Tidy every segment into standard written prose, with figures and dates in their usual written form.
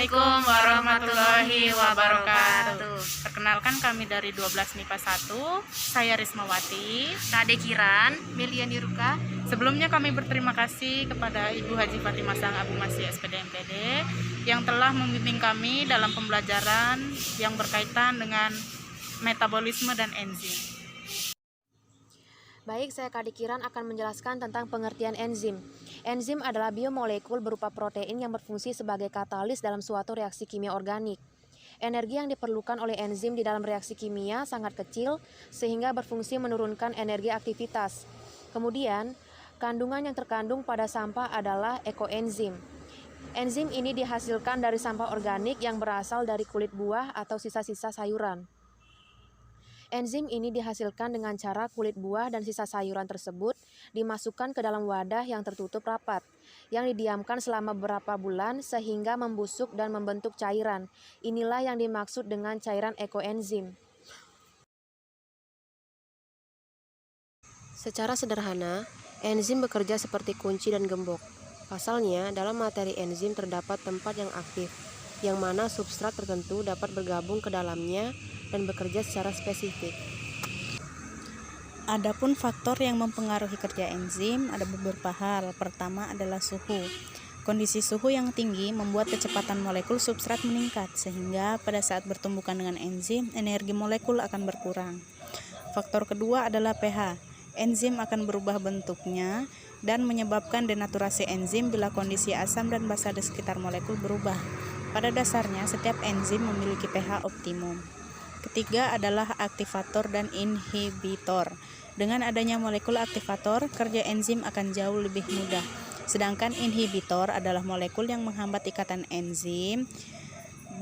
Assalamualaikum warahmatullahi wabarakatuh. Perkenalkan kami dari 12 MIPA 1. Saya Rismawati, Kade Kiran, Melia Niruka. Sebelumnya kami berterima kasih kepada Ibu Haji Fatimah Sang Abu Masih SPD MPD yang telah membimbing kami dalam pembelajaran yang berkaitan dengan metabolisme dan enzim. Baik, saya Kade Kiran akan menjelaskan tentang pengertian enzim. Enzim adalah biomolekul berupa protein yang berfungsi sebagai katalis dalam suatu reaksi kimia organik. Energi yang diperlukan oleh enzim di dalam reaksi kimia sangat kecil sehingga berfungsi menurunkan energi aktivitas. Kemudian, kandungan yang terkandung pada sampah adalah ekoenzim. Enzim ini dihasilkan dari sampah organik yang berasal dari kulit buah atau sisa-sisa sayuran. Enzim ini dihasilkan dengan cara kulit buah dan sisa sayuran tersebut dimasukkan ke dalam wadah yang tertutup rapat, yang didiamkan selama beberapa bulan sehingga membusuk dan membentuk cairan. Inilah yang dimaksud dengan cairan ekoenzim. Secara sederhana, enzim bekerja seperti kunci dan gembok. Pasalnya, dalam materi enzim terdapat tempat yang aktif, yang mana substrat tertentu dapat bergabung ke dalamnya dan bekerja secara spesifik. Adapun faktor yang mempengaruhi kerja enzim ada beberapa hal. Pertama adalah suhu. Kondisi suhu yang tinggi membuat kecepatan molekul substrat meningkat, sehingga pada saat bertumbukan dengan enzim, energi molekul akan berkurang. Faktor kedua adalah pH. Enzim akan berubah bentuknya dan menyebabkan denaturasi enzim bila kondisi asam dan basa di sekitar molekul berubah. Pada dasarnya, setiap enzim memiliki pH optimum. Ketiga adalah aktivator dan inhibitor. Dengan adanya molekul aktivator, kerja enzim akan jauh lebih mudah. Sedangkan inhibitor adalah molekul yang menghambat ikatan enzim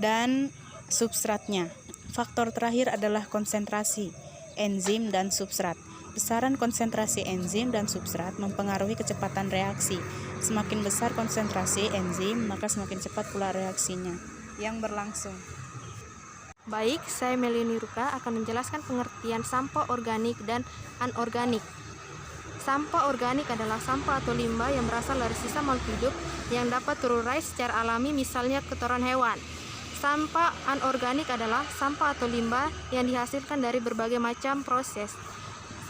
dan substratnya. Faktor terakhir adalah konsentrasi enzim dan substrat. Besaran konsentrasi enzim dan substrat mempengaruhi kecepatan reaksi. Semakin besar konsentrasi enzim, maka semakin cepat pula reaksinya yang berlangsung. Baik, saya Melia Niruka akan menjelaskan pengertian sampah organik dan anorganik. Sampah organik adalah sampah atau limbah yang berasal dari sisa makhluk hidup yang dapat terurai secara alami, misalnya kotoran hewan. Sampah anorganik adalah sampah atau limbah yang dihasilkan dari berbagai macam proses.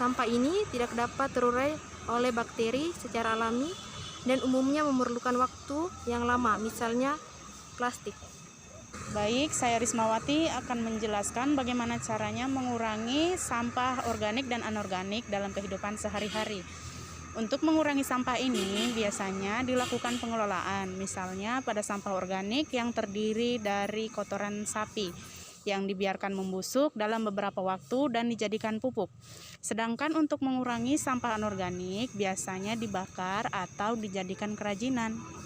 Sampah ini tidak dapat terurai oleh bakteri secara alami dan umumnya memerlukan waktu yang lama, misalnya plastik. Baik, saya Rismawati akan menjelaskan bagaimana caranya mengurangi sampah organik dan anorganik dalam kehidupan sehari-hari. Untuk mengurangi sampah ini biasanya dilakukan pengelolaan, misalnya pada sampah organik yang terdiri dari kotoran sapi yang dibiarkan membusuk dalam beberapa waktu dan dijadikan pupuk. Sedangkan untuk mengurangi sampah anorganik biasanya dibakar atau dijadikan kerajinan.